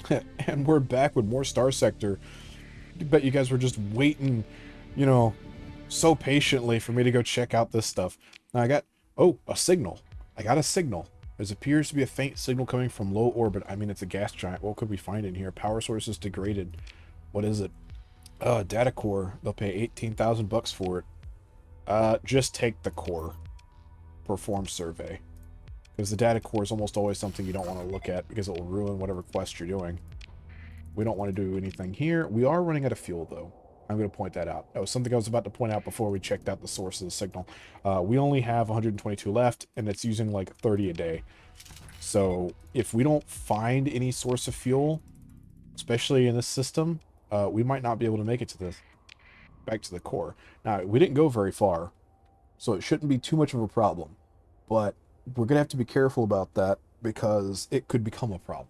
And we're back with more Starsector. I bet you guys were just waiting, you know, so patiently for me to go check out this stuff. Now I got, oh, a signal. I got a signal. There appears to be a faint signal coming from low orbit. I mean, it's a gas giant. What could we find in here? Power source is degraded. What is it? Data core. They'll pay 18,000 bucks for it. Just take the core. Perform survey. Because the data core is almost always something you don't want to look at because it will ruin whatever quest you're doing. We don't want to do anything here. We are running out of fuel, though. I'm going to point that out. That was something I was about to point out before we checked out the source of the signal. We only have 122 left, and it's using like 30 a day. So if we don't find any source of fuel, especially in this system, we might not be able to make it to this, back to the core. Now, we didn't go very far, so it shouldn't be too much of a problem. But we're going to have to be careful about that because it could become a problem.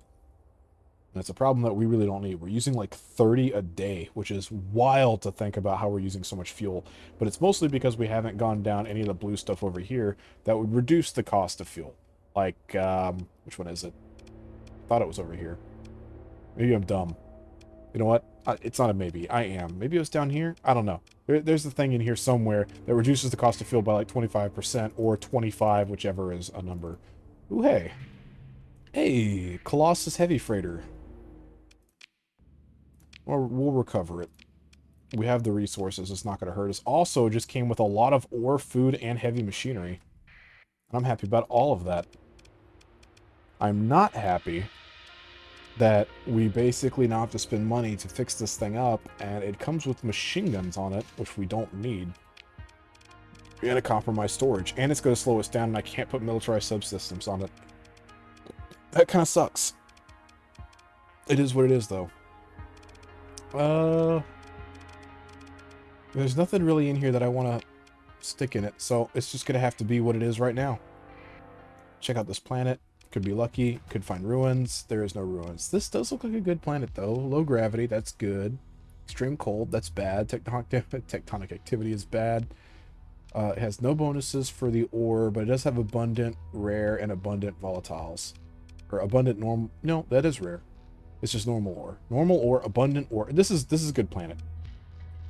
And it's a problem that we really don't need. We're using like 30 a day, which is wild to think about how we're using so much fuel. But it's mostly because we haven't gone down any of the blue stuff over here that would reduce the cost of fuel. Like, which one is it? I thought it was over here. Maybe I'm dumb. You know what? It's not a maybe. I am. Maybe it was down here? I don't know. There's a thing in here somewhere that reduces the cost of fuel by like 25% or 25, whichever is a number. Ooh, hey. Hey, Colossus Heavy Freighter. Or we'll recover it. We have the resources. It's not going to hurt us. Also, it just came with a lot of ore, food, and heavy machinery. I'm happy about all of that. I'm not happy that we basically now have to spend money to fix this thing up, and it comes with machine guns on it, which we don't need. And a compromised storage. And it's going to slow us down, and I can't put militarized subsystems on it. That kind of sucks. It is what it is, though. There's nothing really in here that I want to stick in it, so it's just gonna have to be what it is right now. Check out this planet. Could be lucky. Could find ruins. There is no ruins. This does look like a good planet, though. Low gravity, that's good. Extreme cold, that's bad. Tectonic activity is bad. It has no bonuses for the ore, but it does have abundant, rare, and abundant volatiles. Or abundant normal. No, that is rare. It's just normal ore. Normal ore, abundant ore. This is a good planet.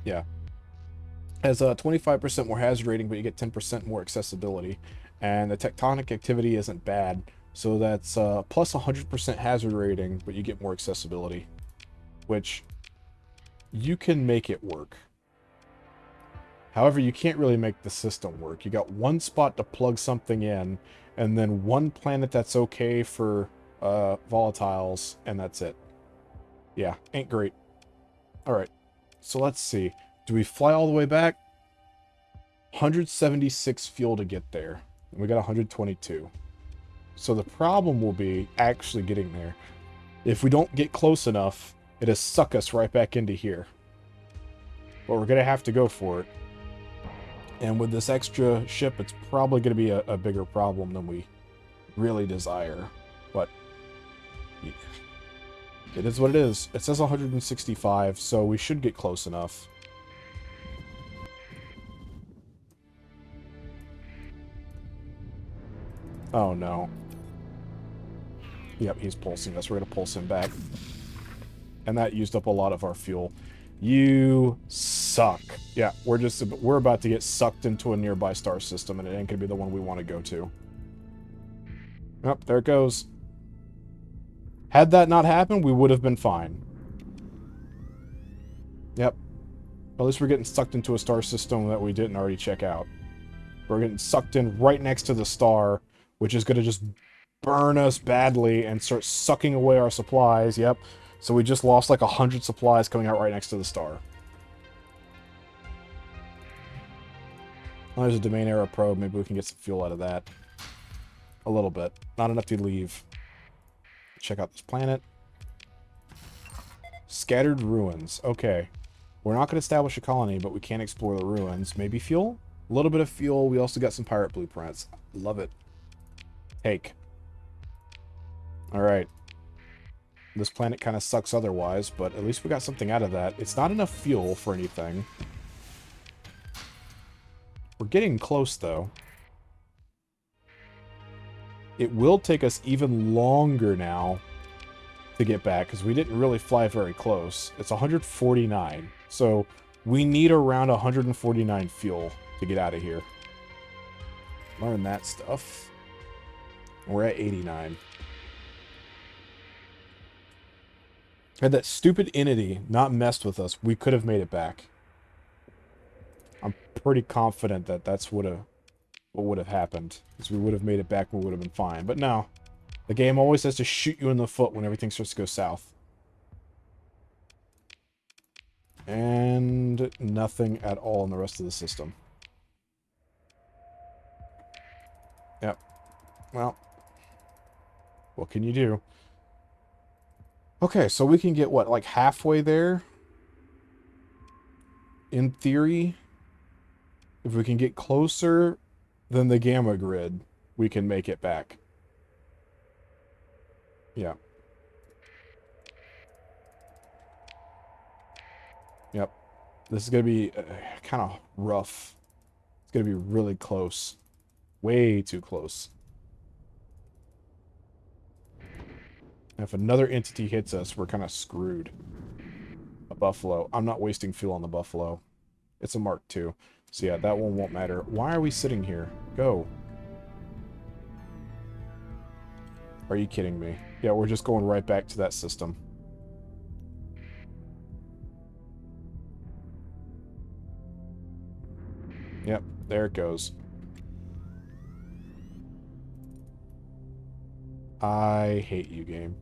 Yeah. Has a 25% more hazard rating, but you get 10% more accessibility. And the tectonic activity isn't bad. So that's plus 100% hazard rating, but you get more accessibility. Which, you can make it work. However, you can't really make the system work. You got one spot to plug something in, and then one planet that's okay for volatiles, and that's it. Yeah, ain't great. Alright, so let's see. Do we fly all the way back? 176 fuel to get there. And we got 122. So the problem will be actually getting there. If we don't get close enough, it'll suck us right back into here. But we're going to have to go for it. And with this extra ship, it's probably going to be a bigger problem than we really desire. But it is what it is. It says 165, so we should get close enough. Oh no. Yep, he's pulsing us. We're going to pulse him back. And that used up a lot of our fuel. You suck. Yeah, we're about to get sucked into a nearby star system, and it ain't going to be the one we want to go to. Yep, there it goes. Had that not happened, we would have been fine. Yep. At least we're getting sucked into a star system that we didn't already check out. We're getting sucked in right next to the star, which is going to just burn us badly and start sucking away our supplies. Yep. So we just lost like 100 supplies coming out right next to the star. Oh, there's a domain era probe. Maybe we can get some fuel out of that. A little bit. Not enough to leave. Check out this planet. Scattered ruins. Okay. We're not going to establish a colony, but we can explore the ruins. Maybe fuel? A little bit of fuel. We also got some pirate blueprints. Love it. Take. Alright. This planet kind of sucks otherwise, but at least we got something out of that. It's not enough fuel for anything. We're getting close, though. It will take us even longer now to get back, because we didn't really fly very close. It's 149. So we need around 149 fuel to get out of here. Learn that stuff. We're at 89. Had that stupid entity not messed with us, we could have made it back. I'm pretty confident that that's what would have happened. Because we would have made it back, we would have been fine. But no. The game always has to shoot you in the foot when everything starts to go south. And nothing at all in the rest of the system. Yep. Well, what can you do? Okay, so we can get, what, like halfway there? In theory, if we can get closer than the gamma grid, we can make it back. Yeah. Yep. This is going to be kind of rough. It's going to be really close. Way too close. If another entity hits us, we're kind of screwed. A buffalo. I'm not wasting fuel on the buffalo. It's a Mark II. So yeah, that one won't matter. Why are we sitting here? Go. Are you kidding me? Yeah, we're just going right back to that system. Yep, there it goes. I hate you, game.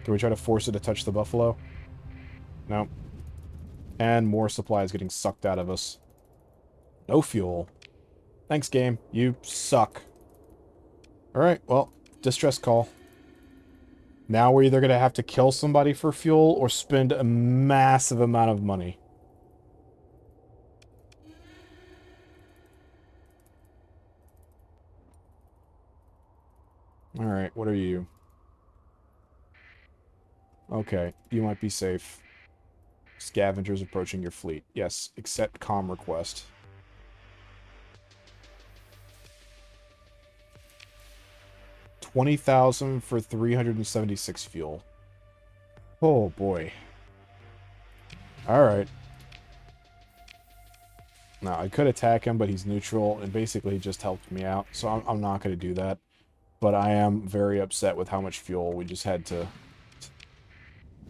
Can we try to force it to touch the buffalo? No. And more supplies getting sucked out of us. No fuel. Thanks, game. You suck. Alright, well, distress call. Now we're either going to have to kill somebody for fuel or spend a massive amount of money. Alright, what are you? Okay, you might be safe. Scavengers approaching your fleet. Yes, accept comm request. $20,000 for 376 fuel. Oh boy. Alright. Now, I could attack him, but he's neutral, and basically he just helped me out, so I'm not going to do that. But I am very upset with how much fuel we just had to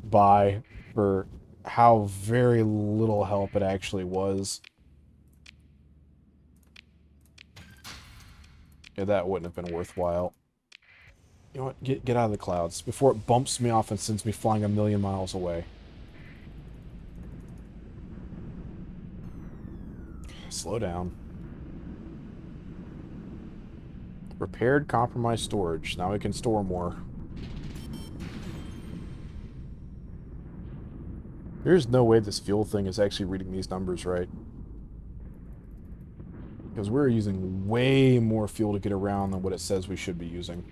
buy for how very little help it actually was. Yeah, that wouldn't have been worthwhile. You know what? Get out of the clouds before it bumps me off and sends me flying 1,000,000 miles away. Slow down. Repaired compromised storage. Now we can store more. There's no way this fuel thing is actually reading these numbers right. Because we're using way more fuel to get around than what it says we should be using.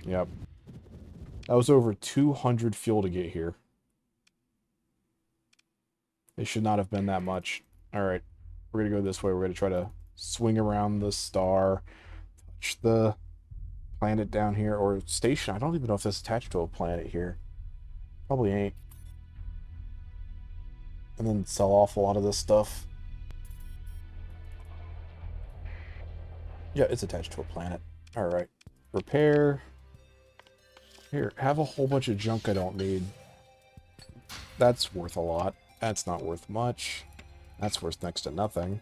Yep. That was over 200 fuel to get here. It should not have been that much. Alright. We're going to go this way. We're going to try to swing around the star. Touch the planet down here. Or station. I don't even know if this is attached to a planet here. Probably ain't. And then sell off a lot of this stuff. Yeah, it's attached to a planet. Alright. Repair. Here, have a whole bunch of junk I don't need. That's worth a lot. That's not worth much. That's worth next to nothing.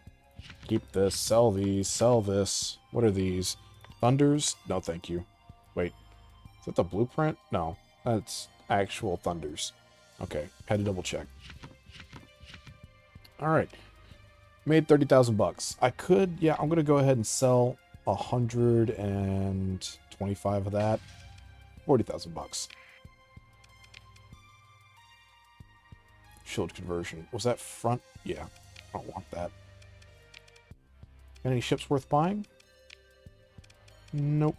Keep this, sell these, sell this. What are these? Thunders? No, thank you. Wait, is that the blueprint? No, that's actual thunders. Okay, had to double check. Alright. Made 30,000 bucks. I could, yeah, I'm gonna go ahead and sell 125 of that. 40,000 bucks. Shield conversion. Was that front? Yeah. I don't want that. Any ships worth buying? Nope.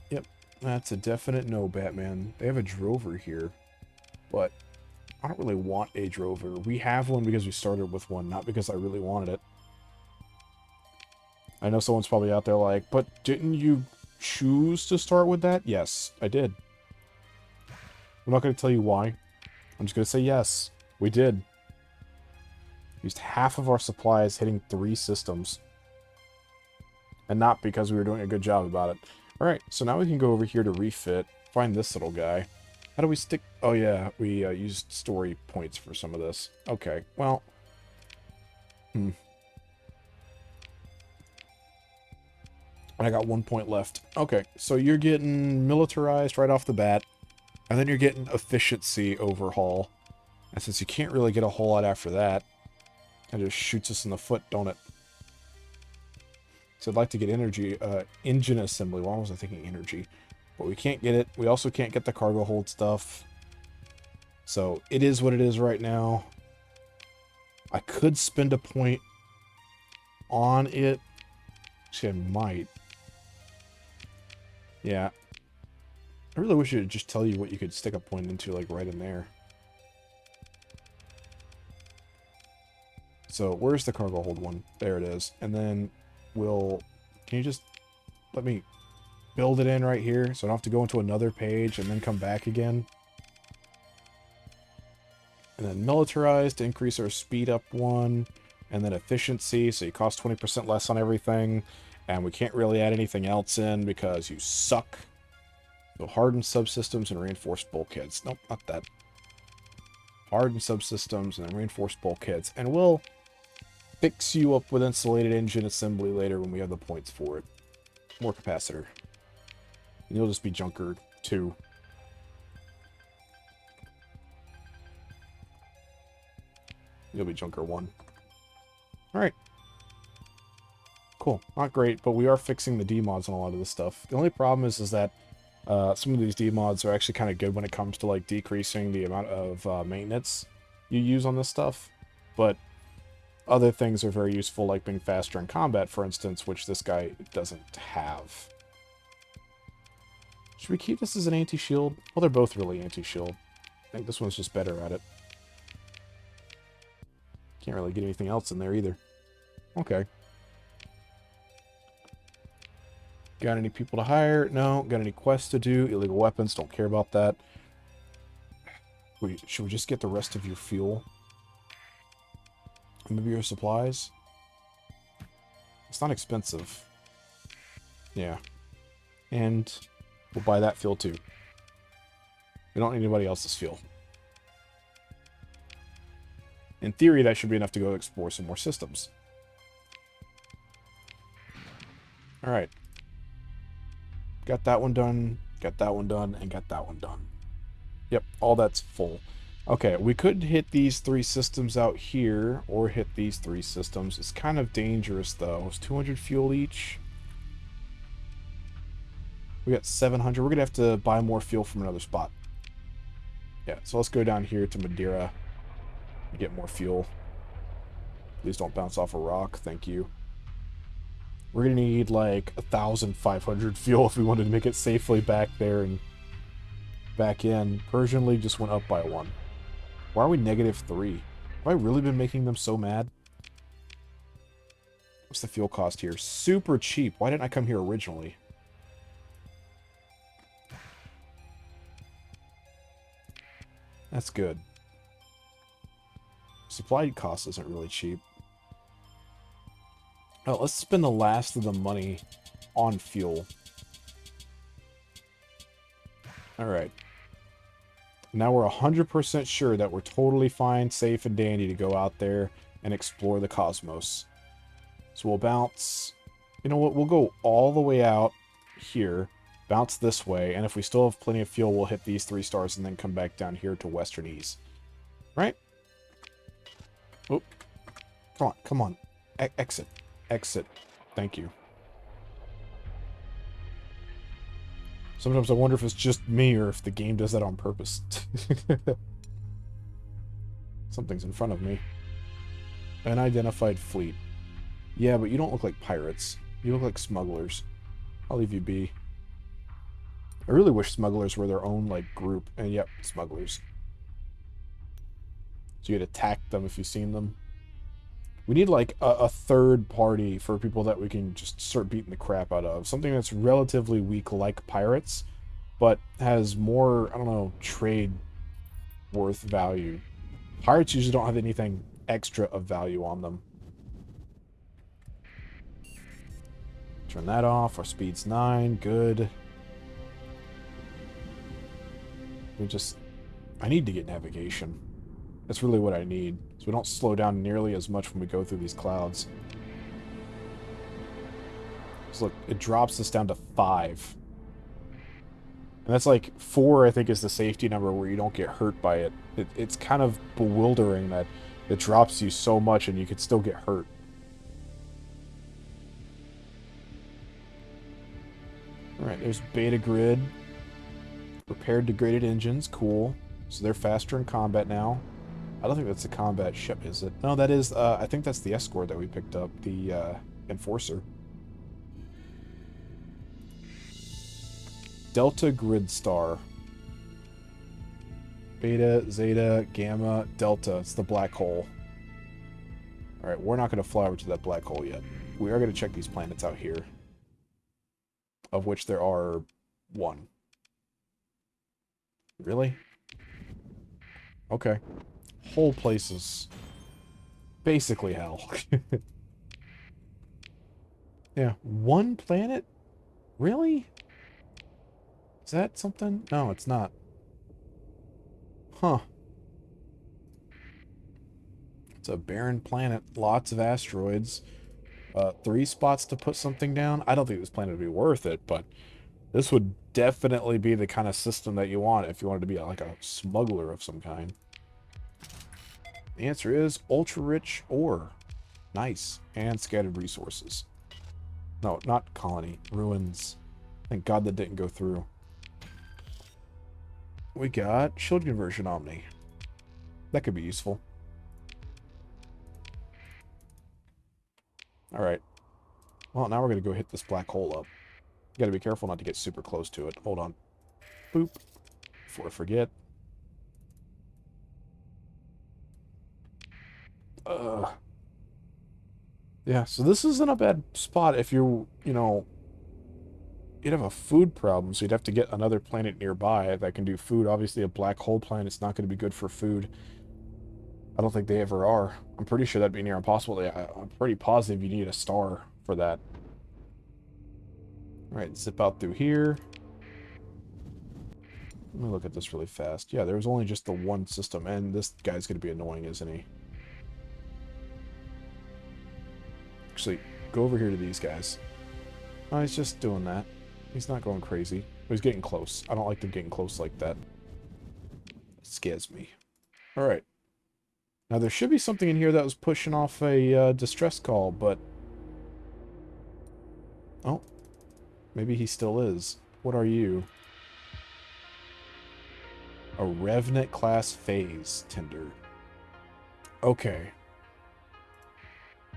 Yep. That's a definite no, Batman. They have a drover here, but I don't really want a drover. We have one because we started with one, not because I really wanted it. I know someone's probably out there like, but didn't you choose to start with that? Yes, I did. I'm not going to tell you why. I'm just going to say yes, we did. Used half of our supplies hitting 3 systems. And not because we were doing a good job about it. Alright, so now we can go over here to refit. Find this little guy. How do we stick... Oh yeah, we used story points for some of this. Okay, well... And I got 1 point left. Okay, so you're getting militarized right off the bat. And then you're getting efficiency overhaul. And since you can't really get a whole lot after that, it just shoots us in the foot, don't it? So I'd like to get energy, engine assembly. Why was I thinking energy? But we can't get it. We also can't get the cargo hold stuff. So it is what it is right now. I could spend a point on it. Actually, I might. Yeah. I really wish it would just tell you what you could stick a point into, like, right in there. So, where's the cargo hold one? There it is. And then we'll... Can you just let me build it in right here so I don't have to go into another page and then come back again? And then militarized to increase our speed up one. And then efficiency, so you cost 20% less on everything. And we can't really add anything else in because you suck. So hardened subsystems and reinforced bulkheads. Nope, not that. Hardened subsystems and then reinforced bulkheads. And we'll fix you up with insulated engine assembly later when we have the points for it. More capacitor. And you'll just be Junker 2. You'll be Junker 1. Alright. Cool. Not great, but we are fixing the D-mods on a lot of this stuff. The only problem is that some of these D-mods are actually kind of good when it comes to like decreasing the amount of maintenance you use on this stuff. But other things are very useful, like being faster in combat, for instance, which this guy doesn't have. Should we keep this as an anti-shield? Well, they're both really anti-shield. I think this one's just better at it. Can't really get anything else in there either. Okay. Got any people to hire? No. Got any quests to do? Illegal weapons? Don't care about that. Wait, should we just get the rest of your fuel? Maybe your supplies? It's not expensive. Yeah. And we'll buy that fuel too. We don't need anybody else's fuel. In theory, that should be enough to go explore some more systems. Alright. Got that one done, and got that one done. Yep, all that's full. Okay, we could hit these 3 systems out here, or hit these 3 systems. It's kind of dangerous, though. It's 200 fuel each. We got 700. We're going to have to buy more fuel from another spot. Yeah, so let's go down here to Madeira and get more fuel. Please don't bounce off a rock. Thank you. We're going to need like 1,500 fuel if we wanted to make it safely back there and back in. Persian League just went up by 1. Why are we -3? Have I really been making them so mad? What's the fuel cost here? Super cheap. Why didn't I come here originally? That's good. Supply cost isn't really cheap. Oh, let's spend the last of the money on fuel. Alright. Now we're 100% sure that we're totally fine, safe, and dandy to go out there and explore the cosmos. So we'll bounce... You know what? We'll go all the way out here, bounce this way, and if we still have plenty of fuel, we'll hit these 3 stars and then come back down here to Western Ease. Right? Oh. Come on, come on. Exit. Exit. Thank you. Sometimes I wonder if it's just me or if the game does that on purpose. Something's in front of me. Unidentified fleet. Yeah, but you don't look like pirates. You look like smugglers. I'll leave you be. I really wish smugglers were their own, like, group. And yep, smugglers. So you'd attack them if you've seen them. We need, like, a third party for people that we can just start beating the crap out of. Something that's relatively weak, like pirates, but has more, I don't know, trade worth value. Pirates usually don't have anything extra of value on them. Turn that off. Our speed's 9. Good. I need to get navigation. That's really what I need, so we don't slow down nearly as much when we go through these clouds. So look, it drops us down to 5. And that's like 4, I think, is the safety number where you don't get hurt by it. It's kind of bewildering that it drops you so much and you could still get hurt. Alright, there's Beta Grid. Repaired degraded engines, cool. So they're faster in combat now. I don't think that's a combat ship, is it? No, that is, I think that's the escort that we picked up, the Enforcer. Delta Grid Star. Beta, Zeta, Gamma, Delta. It's the black hole. Alright, we're not going to fly over to that black hole yet. We are going to check these planets out here. Of which there are 1. Really? Okay. Whole place is basically hell. Yeah, 1 planet? Really? Is that something? No, it's not. Huh. It's a barren planet. Lots of asteroids. 3 spots to put something down? I don't think this planet would be worth it, but this would definitely be the kind of system that you want if you wanted to be like a smuggler of some kind. The answer is ultra-rich ore. Nice. And scattered resources. No, not colony. Ruins. Thank God that didn't go through. We got shield conversion Omni. That could be useful. Alright. Well, now we're going to go hit this black hole up. You got to be careful not to get super close to it. Hold on. Boop. Before I forget. Yeah, so this isn't a bad spot if you'd have a food problem, so you'd have to get another planet nearby that can do food. Obviously, a black hole planet's not going to be good for food. I don't think they ever are. I'm pretty sure that'd be near impossible. I'm pretty positive you need a star for that. Alright, zip out through here. Let me look at this really fast. Yeah, there was only just the 1 system, and this guy's going to be annoying, isn't he? Actually, go over here to these guys. Oh, he's just doing that. He's not going crazy. He's getting close. I don't like them getting close like that. It scares me. Alright. Now, there should be something in here that was pushing off a distress call, but... Oh. Maybe he still is. What are you? A Revenant class phase tender. Okay.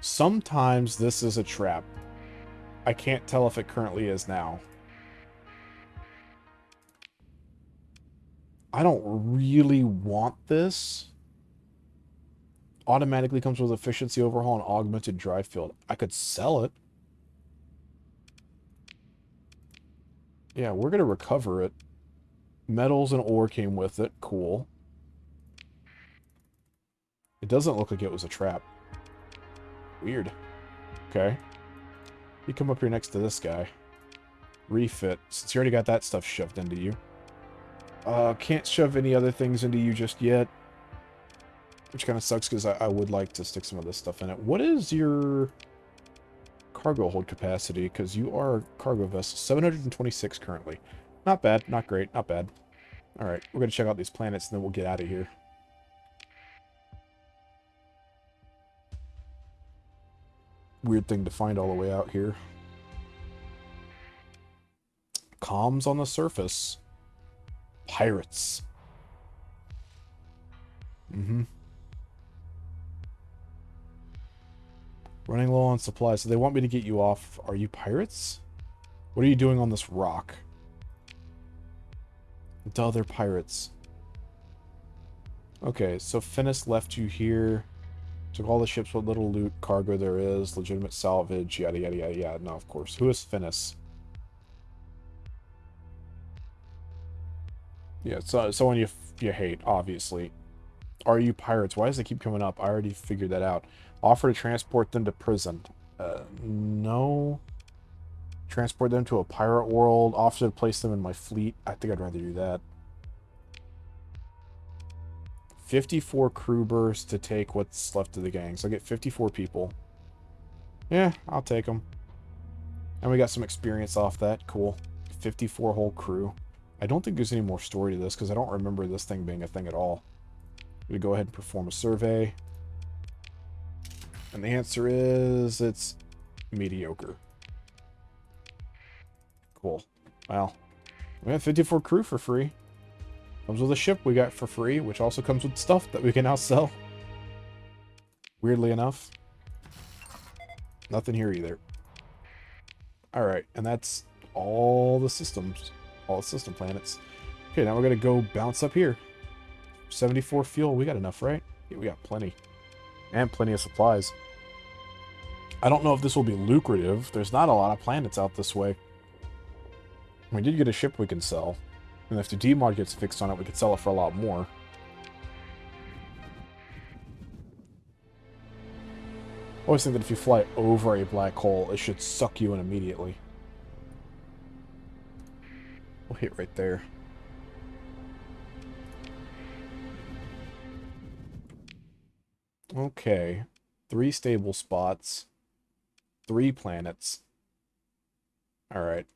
Sometimes this is a trap. I can't tell if it currently is now. I don't really want this. Automatically comes with efficiency overhaul and augmented drive field. I could sell it. Yeah, we're going to recover it. Metals and ore came with it. Cool. It doesn't look like it was a trap. Weird. Okay. You come up here next to this guy. Refit. Since you already got that stuff shoved into you. Can't shove any other things into you just yet. Which kind of sucks because I would like to stick some of this stuff in it. What is your cargo hold capacity? Because you are cargo vessel. 726 currently. Not bad. Not great. Not bad. Alright, we're going to check out these planets and then we'll get out of here. Weird thing to find all the way out here. Comms on the surface. Pirates. Running low on supplies. So they want me to get you off. Are you pirates? What are you doing on this rock? to other pirates. Okay, so Finis left you here. Took all the ships with little loot, cargo there is, legitimate salvage, yada yada yada yada. No, of course. Who is Finis? Yeah, so someone you hate, obviously. Are you pirates? Why does it keep coming up? I already figured that out. Offer to transport them to prison. No. Transport them to a pirate world. Offer to place them in my fleet. I think I'd rather do that. 54 crew bursts to take what's left of the gang. So I get 54 people. Yeah, I'll take them. And we got some experience off that. Cool. 54 whole crew. I don't think there's any more story to this because I don't remember this thing being a thing at all. We go ahead and perform a survey. And the answer is it's mediocre. Cool. Well, we have 54 crew for free. Comes with a ship we got for free, which also comes with stuff that we can now sell. Weirdly enough. Nothing here either. Alright, and that's all the systems. All the system planets. Okay, now we're going to go bounce up here. 74 fuel. We got enough, right? Yeah, we got plenty. And plenty of supplies. I don't know if this will be lucrative. There's not a lot of planets out this way. We did get a ship we can sell. And if the D-mod gets fixed on it, we could sell it for a lot more. I always think that if you fly over a black hole, it should suck you in immediately. We'll hit right there. Okay. 3 stable spots. 3 planets. Alright.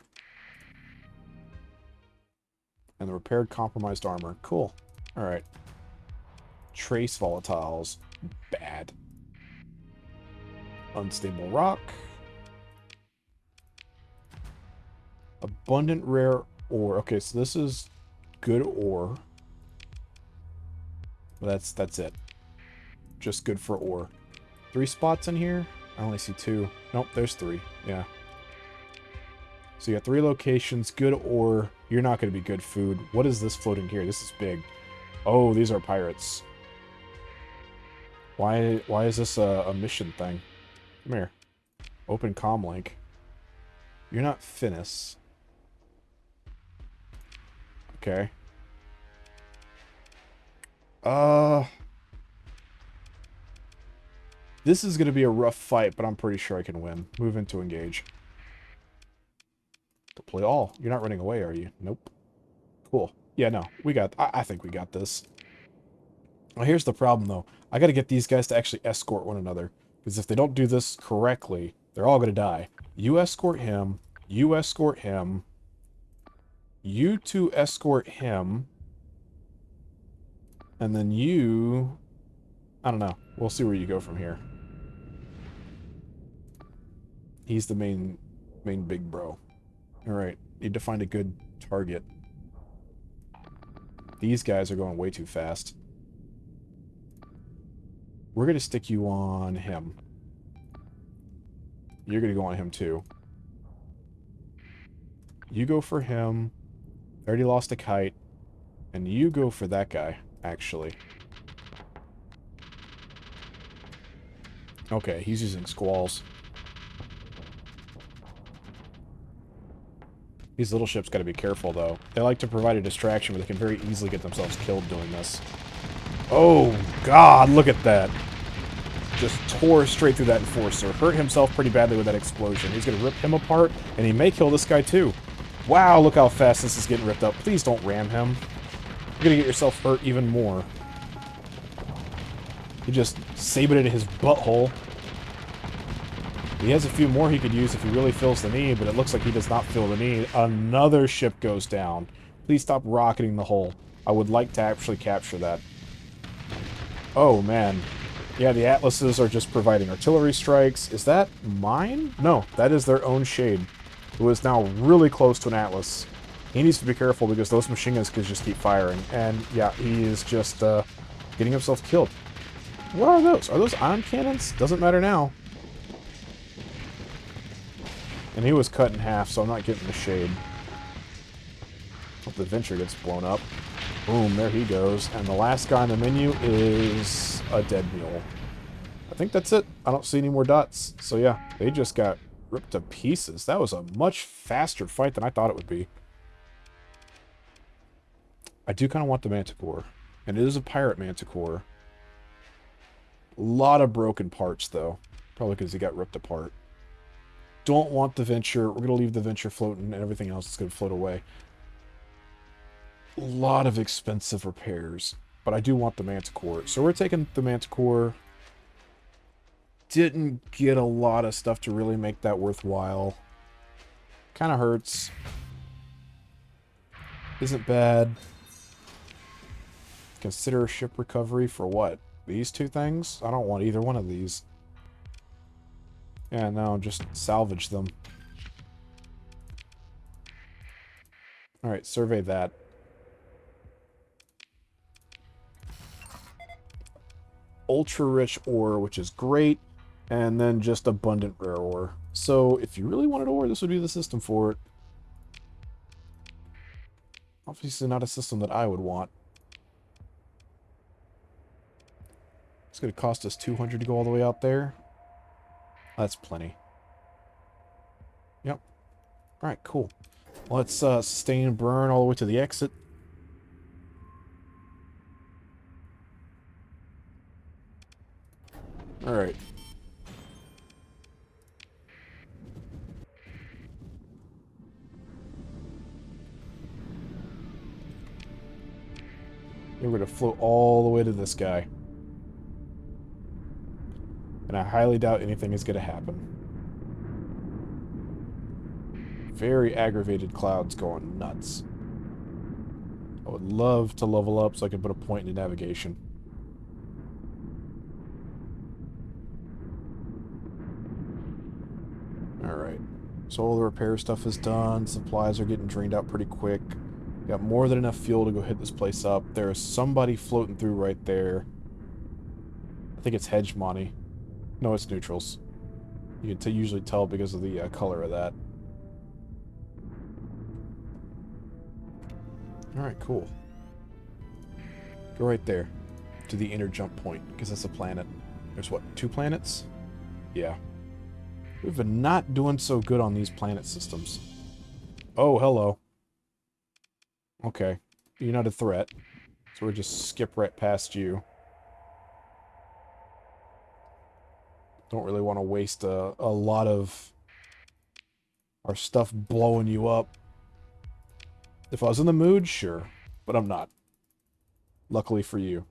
And the repaired compromised armor. Cool. Alright. Trace volatiles. Bad. Unstable rock. Abundant rare ore. Okay, so this is good ore. That's it. Just good for ore. 3 spots in here? I only see 2. Nope, there's 3. Yeah. So you got 3 locations, good ore. You're not going to be good food. What is this floating here? This is big. Oh, these are pirates. Why is this a mission thing? Come here. Open comlink. You're not Finis. Okay. This is going to be a rough fight, but I'm pretty sure I can win. Move into engage. Deploy all. You're not running away, are you? Nope. Cool. Yeah, no. I think we got this. Well, here's the problem, though. I got to get these guys to actually escort one another. Because if they don't do this correctly, they're all going to die. You escort him. You escort him. You two escort him. And then you... I don't know. We'll see where you go from here. He's the main big bro. Alright. Need to find a good target. These guys are going way too fast. We're going to stick you on him. You're going to go on him too. You go for him. I already lost a kite. And you go for that guy, actually. Okay, he's using squalls. These little ships gotta be careful, though. They like to provide a distraction, but they can very easily get themselves killed doing this. Oh, God, look at that. Just tore straight through that Enforcer. Hurt himself pretty badly with that explosion. He's gonna rip him apart, and he may kill this guy, too. Wow, look how fast this is getting ripped up. Please don't ram him. You're gonna get yourself hurt even more. He just sabred his butthole. He has a few more he could use if he really feels the need, but it looks like he does not feel the need. Another ship goes down. Please stop rocketing the hull. I would like to actually capture that. Oh, man. Yeah, the Atlases are just providing artillery strikes. Is that mine? No, that is their own Shade, who is now really close to an Atlas. He needs to be careful because those machine guns could just keep firing. And, yeah, he is just getting himself killed. What are those? Are those ion cannons? Doesn't matter now. And he was cut in half, so I'm not getting the Shade. Hope the Venture gets blown up. Boom, there he goes. And the last guy on the menu is a dead mule. I think that's it. I don't see any more dots. So yeah, they just got ripped to pieces. That was a much faster fight than I thought it would be. I do kind of want the Manticore. And it is a pirate Manticore. A lot of broken parts, though. Probably because he got ripped apart. Don't want the Venture. We're going to leave the Venture floating, and everything else is going to float away. A lot of expensive repairs. But I do want the Manticore. So we're taking the Manticore. Didn't get a lot of stuff to really make that worthwhile. Kind of hurts. Isn't bad. Consider ship recovery for what? These two things? I don't want either one of these. Yeah, no, just salvage them. Alright, survey that. Ultra-rich ore, which is great. And then just abundant rare ore. So, if you really wanted ore, this would be the system for it. Obviously not a system that I would want. It's going to cost us 200 to go all the way out there. That's plenty. Yep. Alright, cool. Let's sustain and burn all the way to the exit. Alright. We're going to float all the way to this guy. And I highly doubt anything is going to happen. Very aggravated clouds going nuts. I would love to level up so I can put a point into navigation. Alright. So all the repair stuff is done. Supplies are getting drained out pretty quick. Got more than enough fuel to go hit this place up. There's somebody floating through right there. I think it's Hegemony. No, it's neutrals. You can usually tell because of the color of that. Alright, cool. Go right there. To the inner jump point, because that's a planet. There's what, 2 planets? Yeah. We've been not doing so good on these planet systems. Oh, hello. Okay. You're not a threat. So we'll just skip right past you. Don't really want to waste a lot of our stuff blowing you up. If I was in the mood, sure. But I'm not. Luckily for you.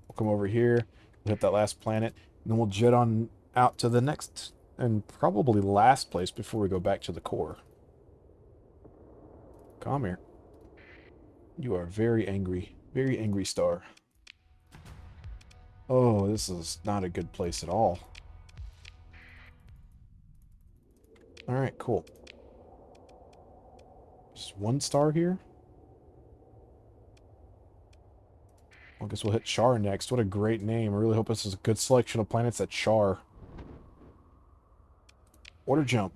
We'll come over here. We'll hit that last planet. And then we'll jet on out to the next and probably last place before we go back to the core. Come here. You are very angry. Very angry star. Oh, this is not a good place at all. Alright, cool. Just 1 star here? I guess we'll hit Char next. What a great name. I really hope this is a good selection of planets at Char. Order jump.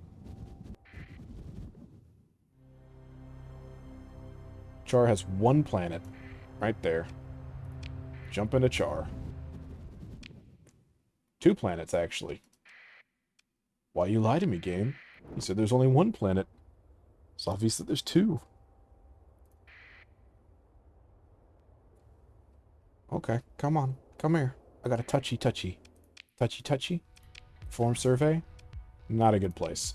Char has 1 planet. Right there. Jump into Char. 2 planets, actually. Why you lie to me, game? You said there's only 1 planet. It's obvious that there's 2. Okay, come on. Come here. I got a touchy-touchy. Touchy-touchy? Form survey? Not a good place.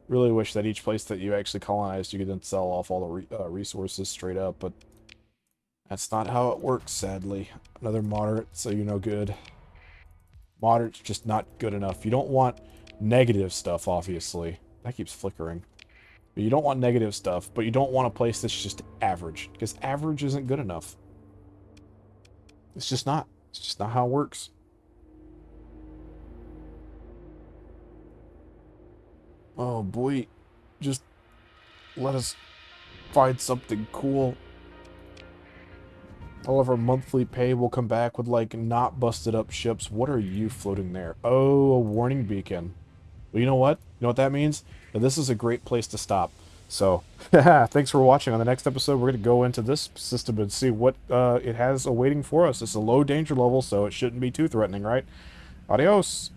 Really wish that each place that you actually colonized, you could then sell off all the resources straight up, but that's not how it works, sadly. Another moderate, so you're no good. Moderate's just not good enough. You don't want negative stuff, obviously. That keeps flickering. But you don't want negative stuff, but you don't want a place that's just average, because average isn't good enough. It's just not. It's just not how it works. Oh boy, just let us find something cool. All of our monthly pay will come back with, like, not busted up ships. What are you floating there? Oh, a warning beacon. Well, you know what? You know what that means? That this is a great place to stop. So, thanks for watching. On the next episode, we're going to go into this system and see what it has awaiting for us. It's a low danger level, so it shouldn't be too threatening, right? Adios!